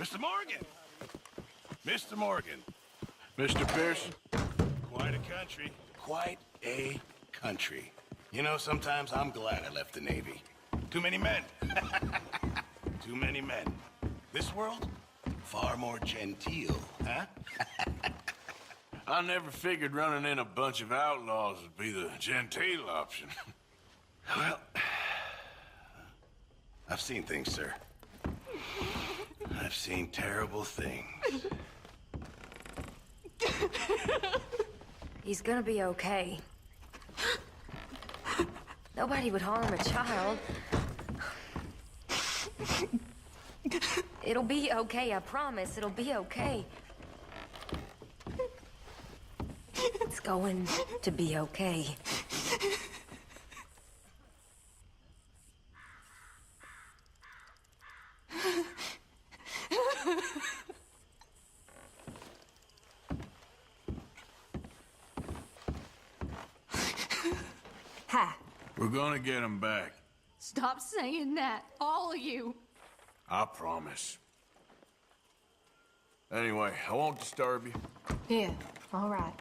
Mr. Morgan! Mr. Morgan. Mr. Pearson? Quite a country. Quite a country. You know, sometimes I'm glad I left the Navy. Too many men. Too many men. This world, far more genteel, huh? I never figured running in a bunch of outlaws would be the genteel option. Well, I've seen things, sir. I've seen terrible things. He's gonna be okay. Nobody would harm a child. It'll be okay, I promise. It'll be okay. It's going to be okay. Ha! We're gonna get him back. Stop saying that, all of you. I promise. Anyway, I won't disturb you. Yeah, all right.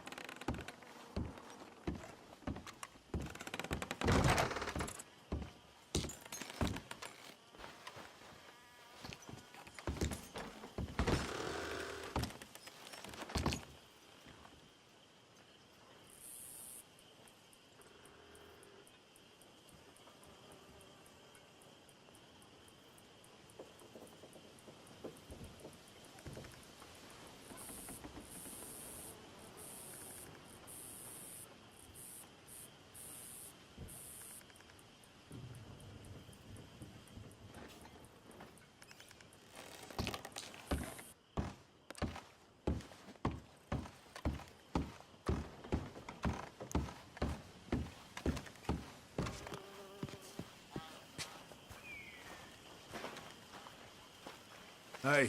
Hey,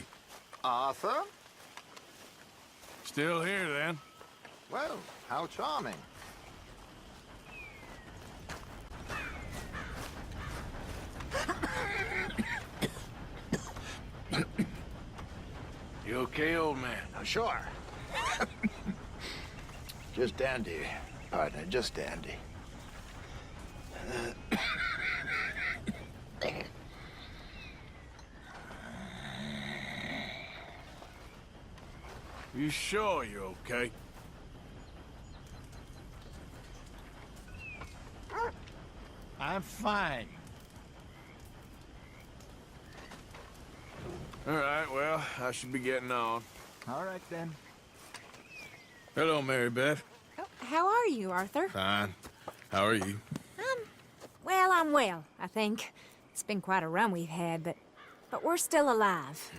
Arthur? still here then? Well, how charming. You okay, old man? Sure. Just dandy, partner, just dandy. You sure you're okay? I'm fine. All right, well, I should be getting on. All right, then. Hello, Mary Beth. Oh, how are you, Arthur? Fine. How are you? Well, I'm well, I think. It's been quite a run we've had, but we're still alive.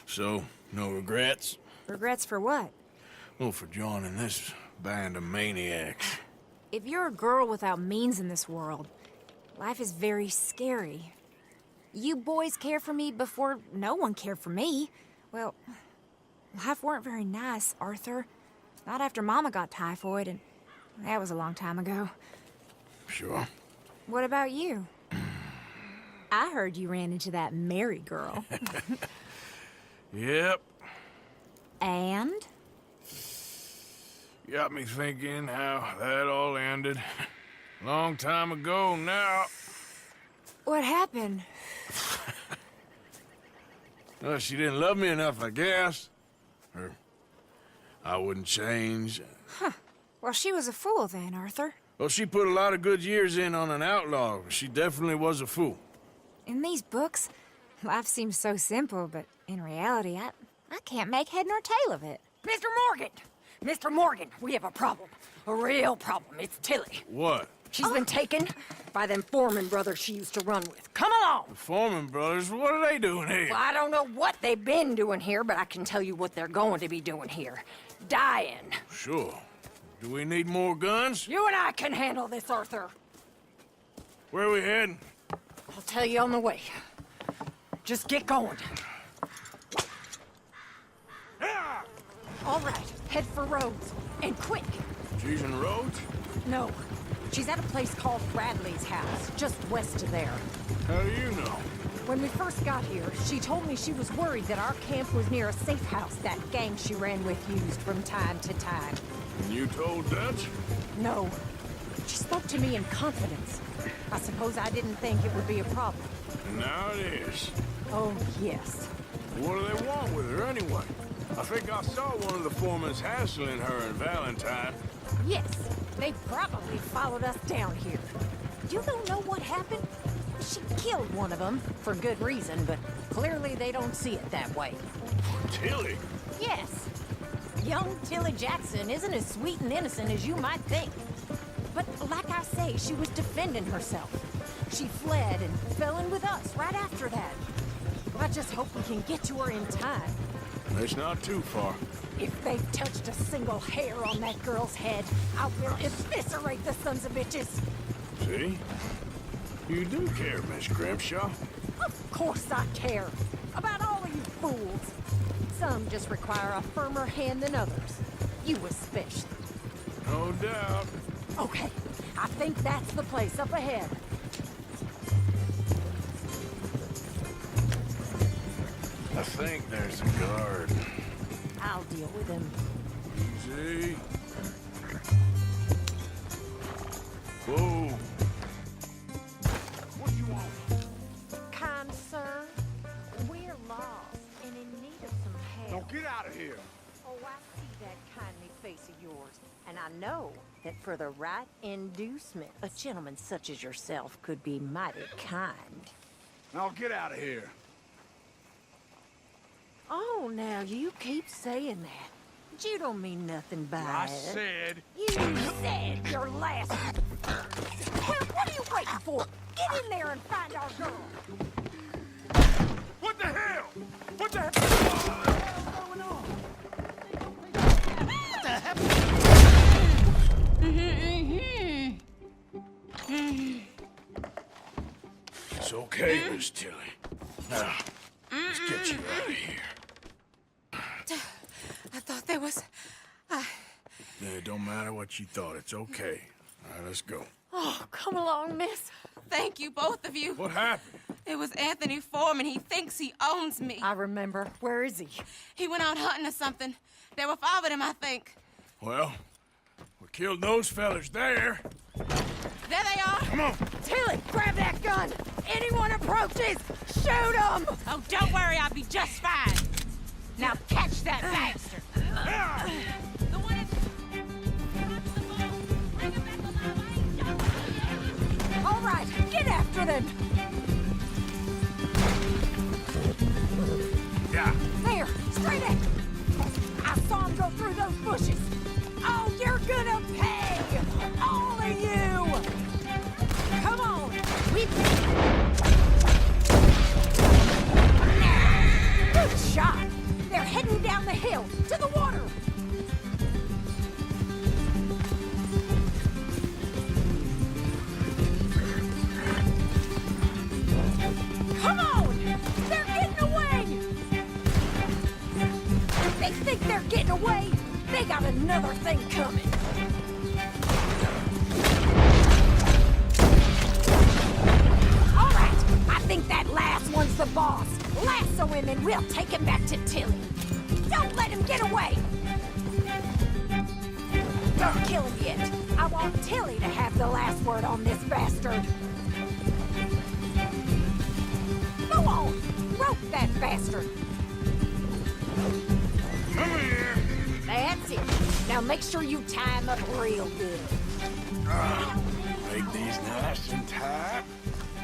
So, no regrets? Regrets for what? Well, for joining this band of maniacs. If you're a girl without means in this world, life is very scary. You boys cared for me before no one cared for me. Well, life weren't very nice, Arthur. Not after Mama got typhoid, and that was a long time ago. Sure. What about you? I heard you ran into that Mary girl. Yep. And? Got me thinking how that all ended. Long time ago now. What happened? Well, she didn't love me enough, I guess. Or I wouldn't change. Well, she was a fool then, Arthur. Well, she put a lot of good years in on an outlaw. She definitely was a fool. In these books, life seems so simple, but in reality, I can't make head nor tail of it. Mr. Morgan! Mr. Morgan, we have a problem. A real problem. It's Tilly. What? She's been taken by them Foreman brothers she used to run with. Come along! The Foreman brothers, what are they doing here? Well, I don't know what they've been doing here, but I can tell you what they're going to be doing here. Dying. Sure. Do we need more guns? You and I can handle this, Arthur. Where are we heading? I'll tell you on the way. Just get going. All right, head for Rhodes. And quick. She's in Rhodes? No, she's at a place called Bradley's house, just west of there. How do you know? When we first got here, she told me she was worried that our camp was near a safe house that gang she ran with used from time to time. And you told Dutch? No. She spoke to me in confidence. I suppose I didn't think it would be a problem. And now it is. Oh, yes. What do they want with her anyway? I think I saw one of the foremans hassling her and Valentine. Yes, they probably followed us down here. You don't know what happened? She killed one of them, for good reason, but clearly they don't see it that way. Tilly? Yes. Young Tilly Jackson isn't as sweet and innocent as you might think. But like I say, she was defending herself. She fled and fell in with us right after that. I just hope we can get to her in time. It's not too far. If they've touched a single hair on that girl's head, I will eviscerate the sons of bitches. See? You do care, Miss Grimshaw. Of course I care. About all of you fools. Some just require a firmer hand than others. You especially. No doubt. Okay, I think that's the place up ahead. I think there's a guard. I'll deal with him. Easy. Whoa. What you want? Kind sir, we're lost and in need of some help. Don't get out of here. Oh, I see that kindly face of yours, and I know that for the right inducement, a gentleman such as yourself could be mighty kind. Now get out of here. Oh, now you keep saying that. But you don't mean nothing by I it. said. You said your last... Well, what are you waiting for? Get in there and find our girl. What the hell? What the hell? What's going on? It's okay, Miss Tilly. Now, let's get you out of here. I thought there was... Yeah, it don't matter what you thought. It's okay. All right, let's go. Oh, come along, miss. Thank you, both of you. What happened? It was Anthony Foreman. He thinks he owns me. I remember. Where is he? He went out hunting or something. There were 5 of them, I think. Well, we killed those fellas there. There they are. Come on. Tilly, grab that gun! Anyone approaches, shoot them! Oh, don't worry. I'll be just fine. Now catch that bastard! The one is... All right, get after them! Yeah. There, straight at. I saw him go through those bushes. Oh, you're gonna pay! All of you! Come on! Good shot! They're heading down the hill, to the water! Come on! They're getting away! They think they're getting away? They got another thing coming. All right, I think that last one's the boss. Lasso him and we'll take him back to Tilly. Don't let him get away! Don't kill him yet. I want Tilly to have the last word on this bastard. Go on! Rope that bastard! Come here. That's it. Now make sure you tie him up real good. Make these nice and tight.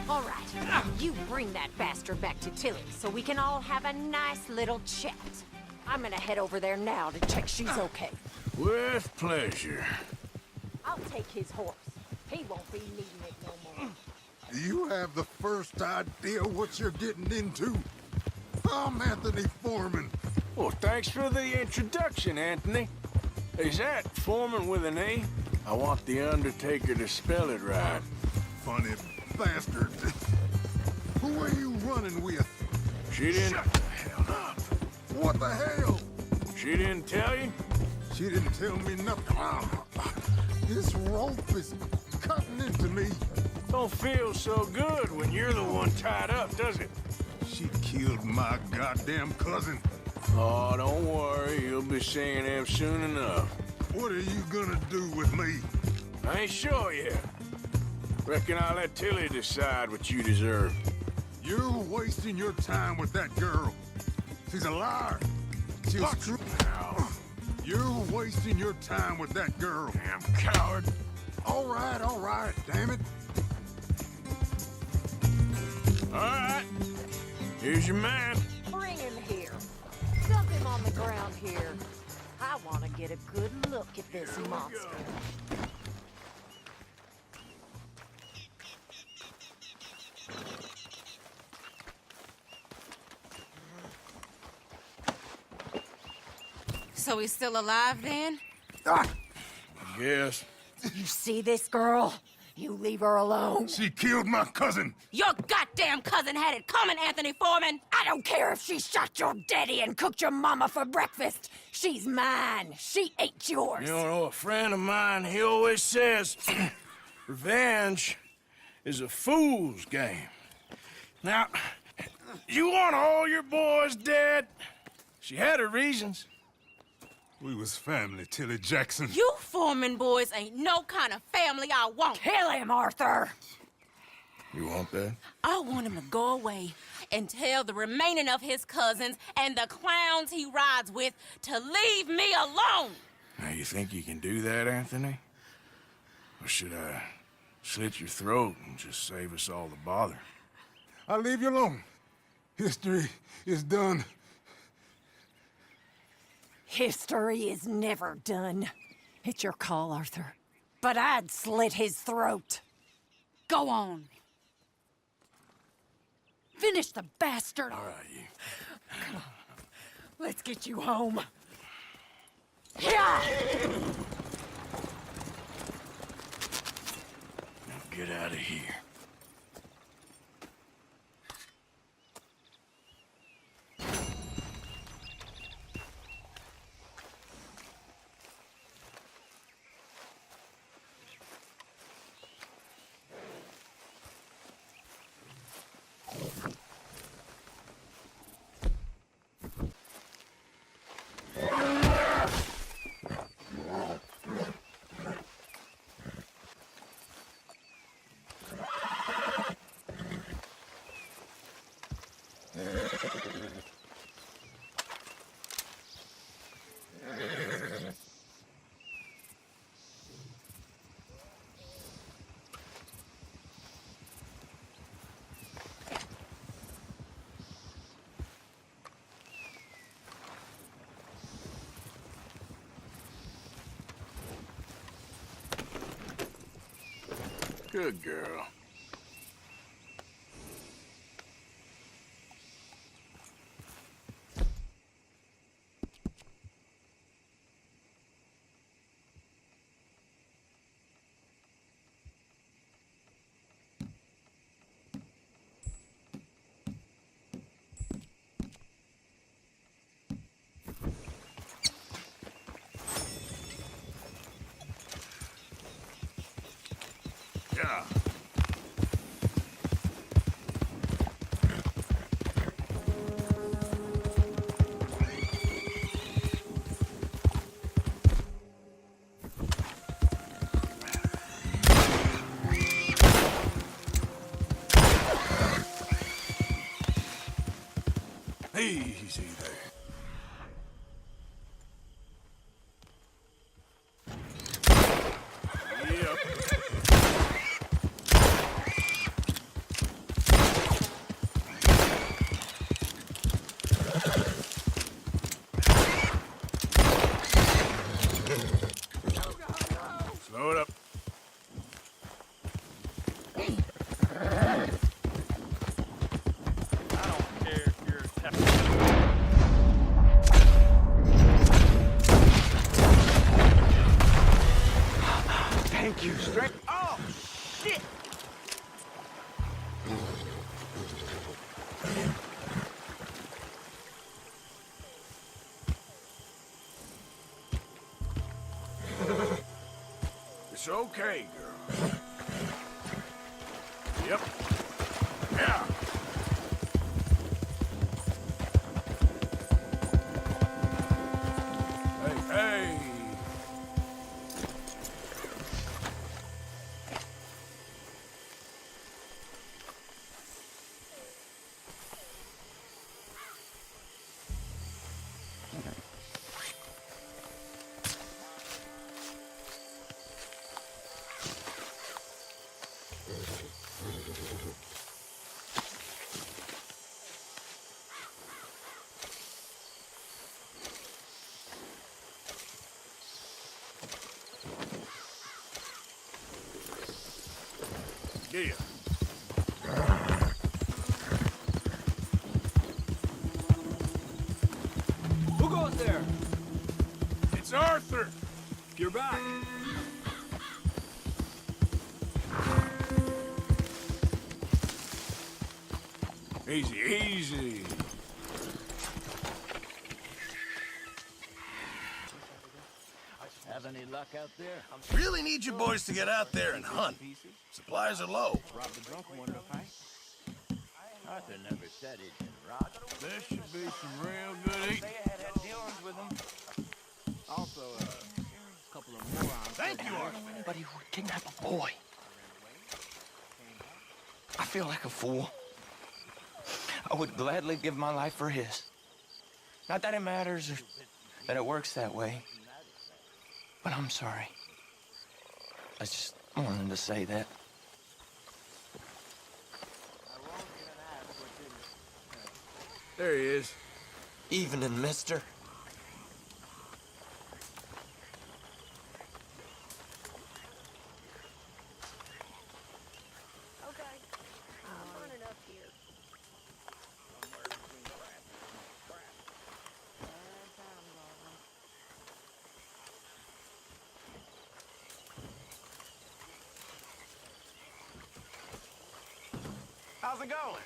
All right, you bring that bastard back to Tilly so we can all have a nice little chat. I'm gonna head over there now to check she's okay. With pleasure. I'll take his horse. He won't be needing it no more. Do you have the first idea what you're getting into? I'm Anthony Foreman. Well, thanks for the introduction, Anthony. Is that Foreman with an A? I want the Undertaker to spell it right. Funny bastard. Who are you running with? She didn't... Shut the hell up. What the hell? She didn't tell you? She didn't tell me nothing. This rope is cutting into me. Don't feel so good when you're the one tied up, does it? She killed my goddamn cousin. Oh, don't worry. You'll be seeing him soon enough. What are you gonna do with me? I ain't sure yet. Reckon I'll let Tilly decide what you deserve. You're wasting your time with that girl. She's a liar. She'll screw... You're wasting your time with that girl. Damn coward. All right, damn it. All right. Here's your man. Bring him here. Dump him on the ground here. I want to get a good look at this monster. So he's still alive then? Yes. You see this girl? You leave her alone. She killed my cousin. Your goddamn cousin had it coming, Anthony Foreman! I don't care if she shot your daddy and cooked your mama for breakfast. She's mine. She ain't yours. You know, a friend of mine, he always says, revenge is a fool's game. Now, you want all your boys dead? She had her reasons. We was family, Tilly Jackson. You Foreman boys ain't no kind of family I want. Kill him, Arthur. You want that? I want him to go away and tell the remaining of his cousins and the clowns he rides with to leave me alone. Now, you think you can do that, Anthony? Or should I slit your throat and just save us all the bother? I'll leave you alone. History is done. History is never done. It's your call, Arthur. But I'd slit his throat. Go on. Finish the bastard. All right, you. Come on. Let's get you home. Yeah! Now get out of here. Good girl. Yeah. Easy there. Yep. Slow it up. Thank you, straight. Oh, shit! It's okay, girl. Yep. Yeah. Here. Who goes there? It's Arthur. You're back. Easy, easy. Have any luck out there? Really need you boys to get out there and hunt. Supplies are low. Arthur never said he'd been robbed. There should be some real good eating. Also, a couple of morons. Thank you, Arthur. Anybody who would kidnap a boy. I feel like a fool. I would gladly give my life for his. Not that it matters or that it works that way. But I'm sorry. I just wanted to say that. There he is. Evening, mister. How's it going?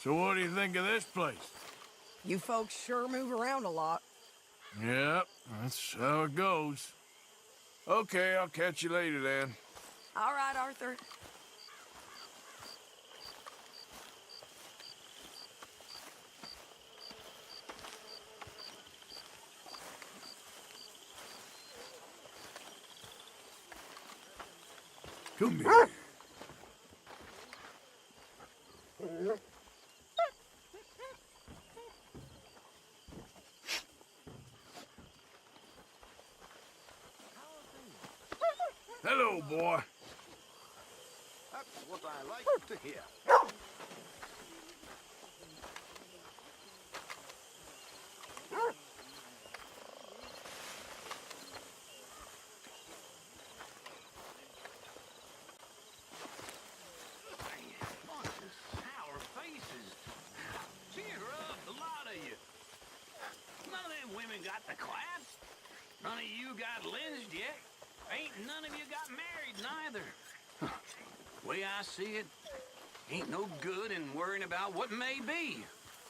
So what do you think of this place? You folks sure move around a lot. Yep, that's how it goes. Okay, I'll catch you later then. All right, Arthur. Come here. Hello, boy. That's what I like to hear. Sour faces. Cheer up, the lot of you. None of them women got the class. None of you got lynched yet. Ain't none of you got married neither. Way I see it, ain't no good in worrying about what may be.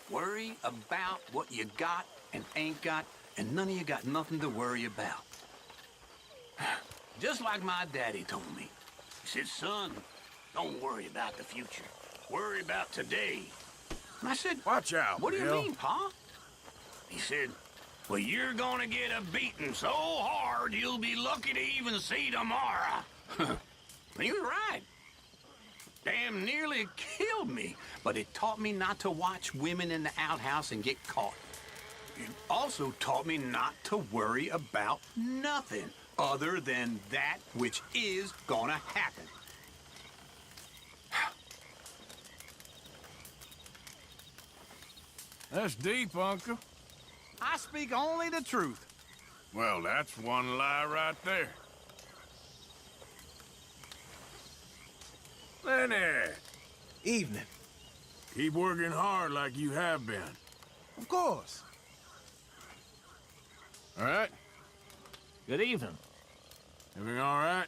Worry about what you got and ain't got, and none of you got nothing to worry about. Just like my daddy told me. He said, son, don't worry about the future. Worry about today. And I said, Watch out, what do you Bill. mean, Pa? He said, well, you're gonna get a beating so hard you'll be lucky to even see tomorrow. He was right. Damn nearly killed me, but it taught me not to watch women in the outhouse and get caught. It also taught me not to worry about nothing other than that which is gonna happen. That's deep, Uncle. I speak only the truth. Well, that's one lie right there. Lenny, Evening. keep working hard like you have been. Of course. All right? Good evening. Everything all right?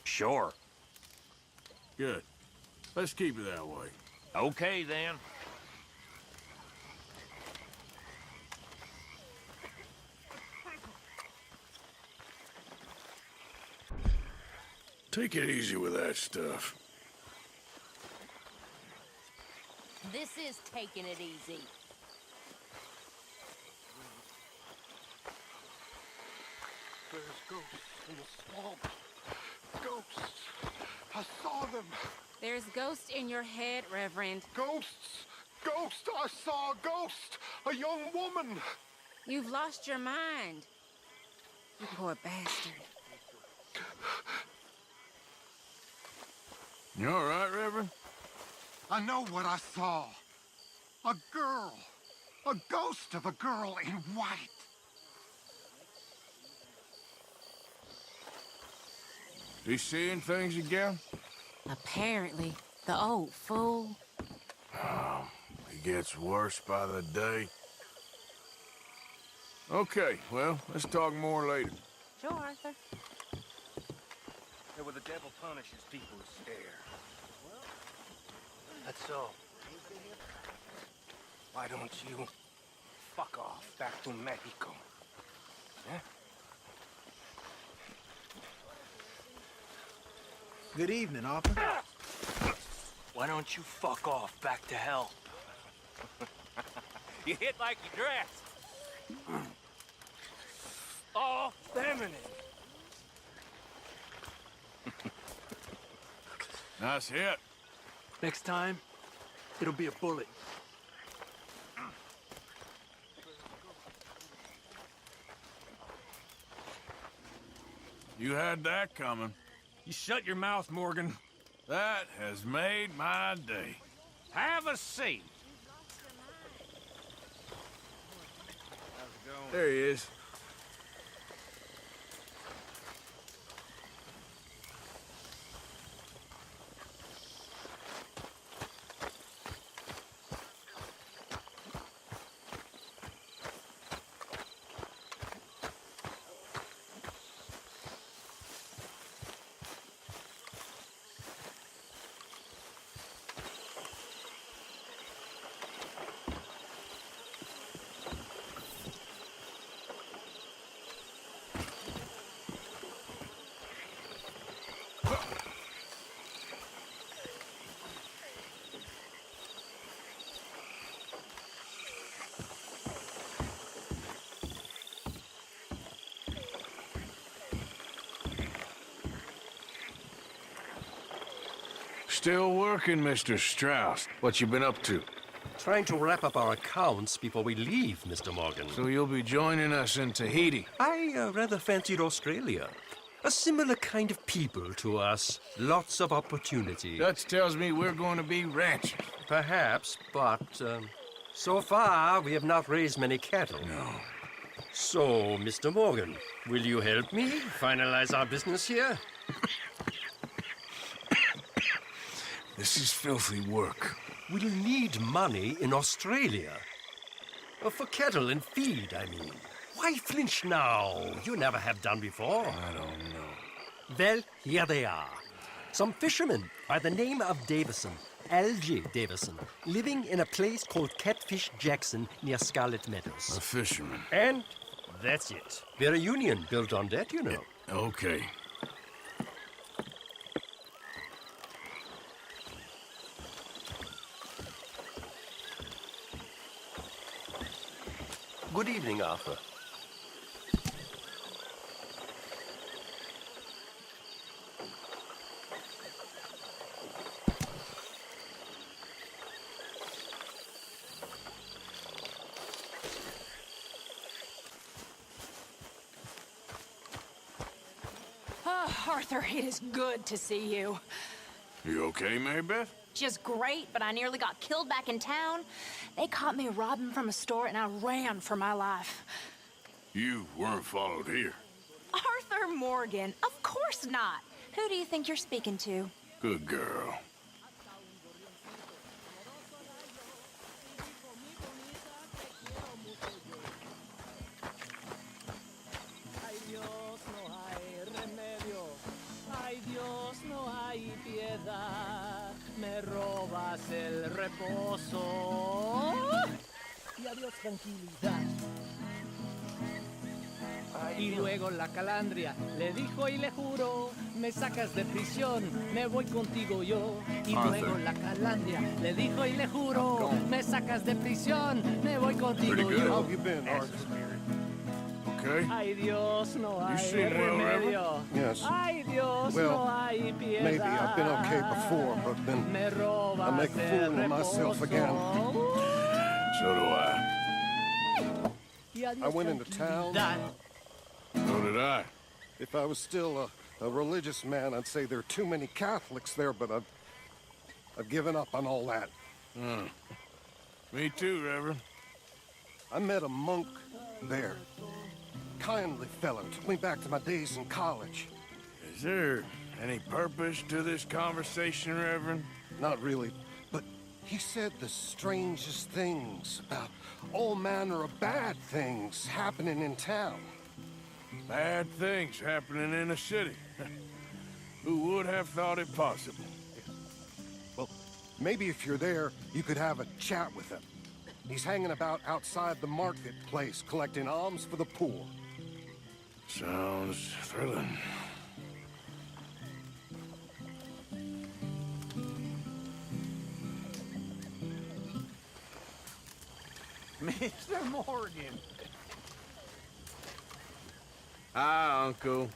Sure. Good. Let's keep it that way. Okay, then. Take it easy with that stuff. is taking it easy. There's ghosts in the swamp. Ghosts. I saw them. There's ghosts in your head, Reverend. Ghosts. Ghost. I saw a ghost. A young woman. You've lost your mind. You poor bastard. You all right, Reverend? I know what I saw. A girl. A ghost of a girl in white. You seeing things again? Apparently, the old fool. Oh, it gets worse by the day. Okay, well, let's talk more later. Sure, Arthur. Where the devil punishes people who stare. That's so. Why don't you fuck off back to Mexico? Yeah? Good evening, Arthur. Why don't you fuck off back to hell? You hit like you dressed. All feminine. Nice hit. Next time, it'll be a bullet. You had that coming. You shut your mouth, Morgan. That has made my day. Have a seat. There he is. Still working, Mr. Strauss. What you been up to? Trying to wrap up our accounts before we leave, Mr. Morgan. So you'll be joining us in Tahiti? I rather fancied Australia. A similar kind of people to us. Lots of opportunity. That tells me we're going to be ranchers. Perhaps, but so far we have not raised many cattle. No. So, Mr. Morgan, will you help me finalize our business here? This is filthy work. We'll need money in Australia. For cattle and feed, I mean. Why flinch now? You never have done before. I don't know. Well, here they are. Some fishermen by the name of Davison, L.J. Davison, living in a place called Catfish Jackson near Scarlet Meadows. A fisherman. And that's it. We're a union built on that, you know. Okay. Good evening, Arthur. Oh, Arthur, it is good to see you. You okay, Marybeth? Just great, but I nearly got killed back in town. They caught me robbing from a store and I ran for my life. You weren't followed here. Arthur Morgan, of course not. Who do you think you're speaking to? Good girl. Me robas el reposo y adiós tranquilidad. Y luego la calandria le dijo y le juró, me sacas de prisión, me voy contigo yo. Y luego la calandria le dijo y le juró, me sacas de prisión, me voy contigo yo. How have you been, Arthur? Okay. Ay Dios, no hay seen well, remedio. Yes. Ay Dios, Well, no hay piedad. maybe I've been okay before, but then Me robas I make a fool of myself again. So do I. Y adiós, I went into town. So did I. If I was still a religious man, I'd say there are too many Catholics there, but I've given up on all that. Me too, Reverend. I met a monk there. Kindly fellow, took me back to my days in college. Is there any purpose to this conversation, Reverend? Not really, but he said the strangest things about all manner of bad things happening in town. Bad things happening in a city. Who would have thought it possible? Well, maybe if you're there, you could have a chat with him. He's hanging about outside the marketplace, collecting alms for the poor. Sounds thrilling. Mr. Morgan. Hi, Uncle.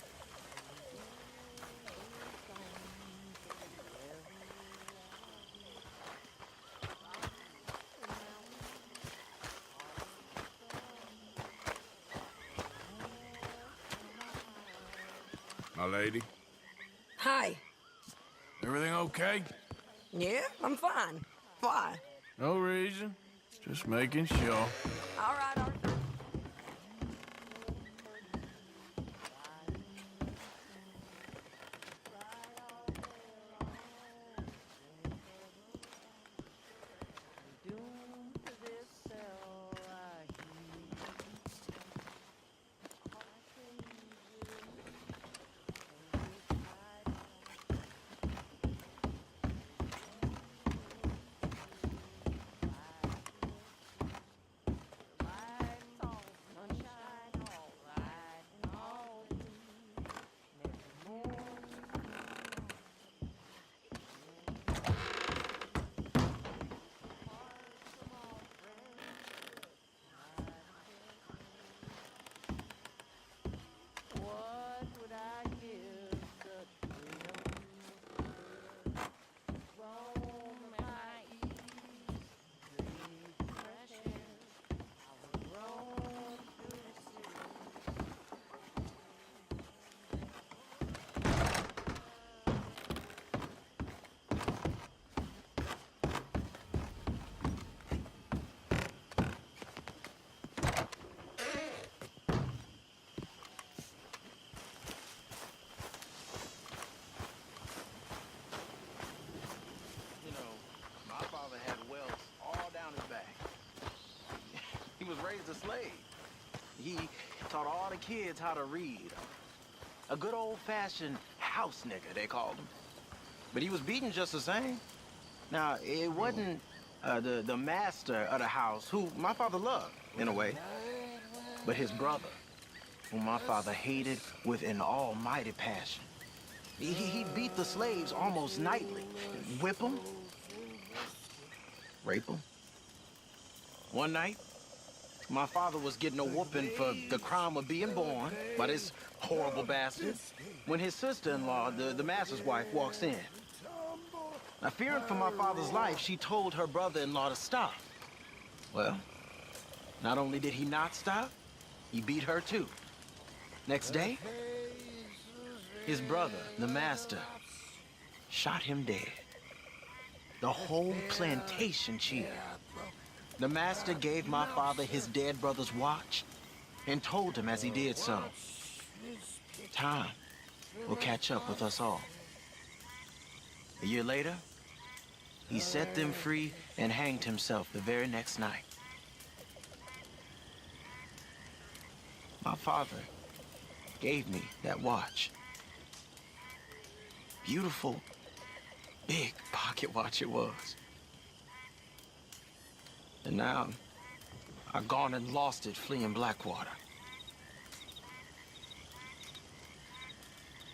My lady. Hi. Everything okay? Yeah, I'm fine. Why? No reason. Just making sure. All right, Arthur. He was raised a slave. He taught all the kids how to read. A good old-fashioned house nigga, they called him. But he was beaten just the same. Now, it wasn't the master of the house, who my father loved, in a way, but his brother, whom my father hated with an almighty passion. He'd beat the slaves almost nightly, whip them, rape them. One night, my father was getting a whooping for the crime of being born by this horrible bastard when his sister-in-law, the master's wife, walks in. Now, fearing for my father's life, she told her brother-in-law to stop. Well, not only did he not stop, he beat her too. Next day, his brother, the master, shot him dead. The whole plantation cheered. The master gave my father his dead brother's watch and told him as he did so, time will catch up with us all. A year later, he set them free and hanged himself the very next night. My father gave me that watch. Beautiful, big pocket watch it was. And now, I've gone and lost it fleeing Blackwater.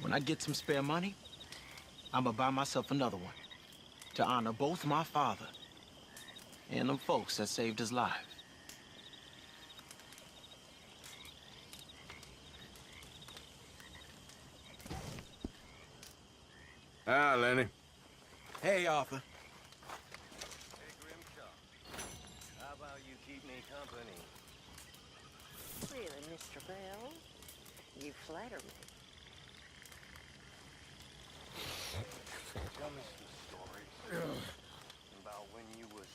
When I get some spare money, I'ma buy myself another one to honor both my father and them folks that saved his life. Hi, Lenny. Hey, Arthur. Hey, Grimshaw. How about you keep me company? Really, Mr. Bell? You flatter me. Tell me some stories about when you was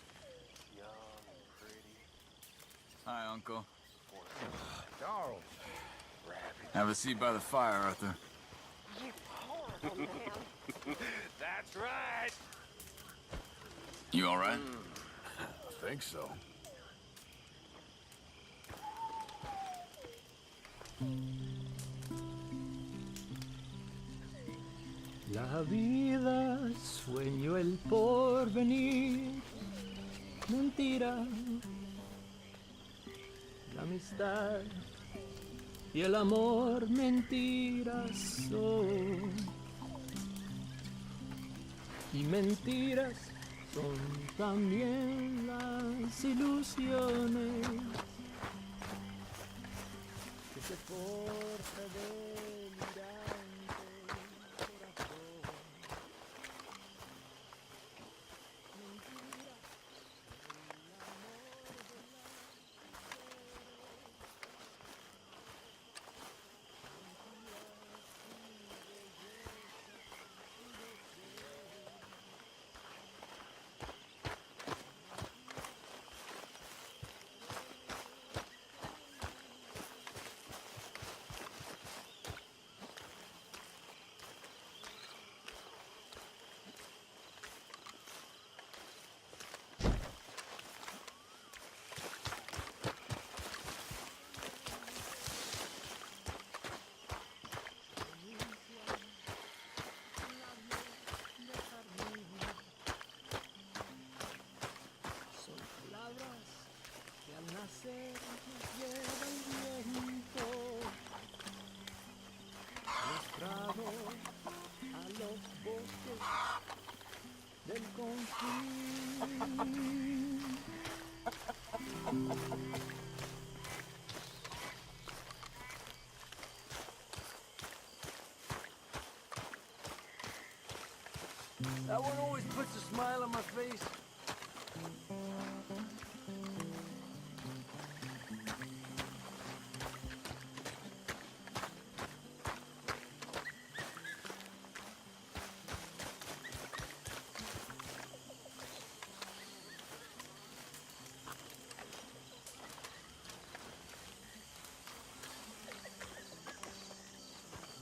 young and pretty. Hi, Uncle. Charles. Have a seat by the fire, Arthur. You horrible man. That's right. You all right? I think so. La vida, sueño el porvenir, mentira, la amistad y el amor mentiras son. Y mentiras son también las ilusiones que se forja delirante corazón. Nacer nos lleva el viento, los prados a los bosques del confín. That one always puts a smile on my face.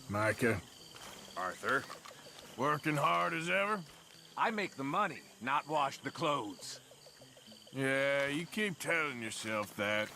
Micah. Arthur? Working hard as ever? I make the money, not wash the clothes. Yeah, you keep telling yourself that.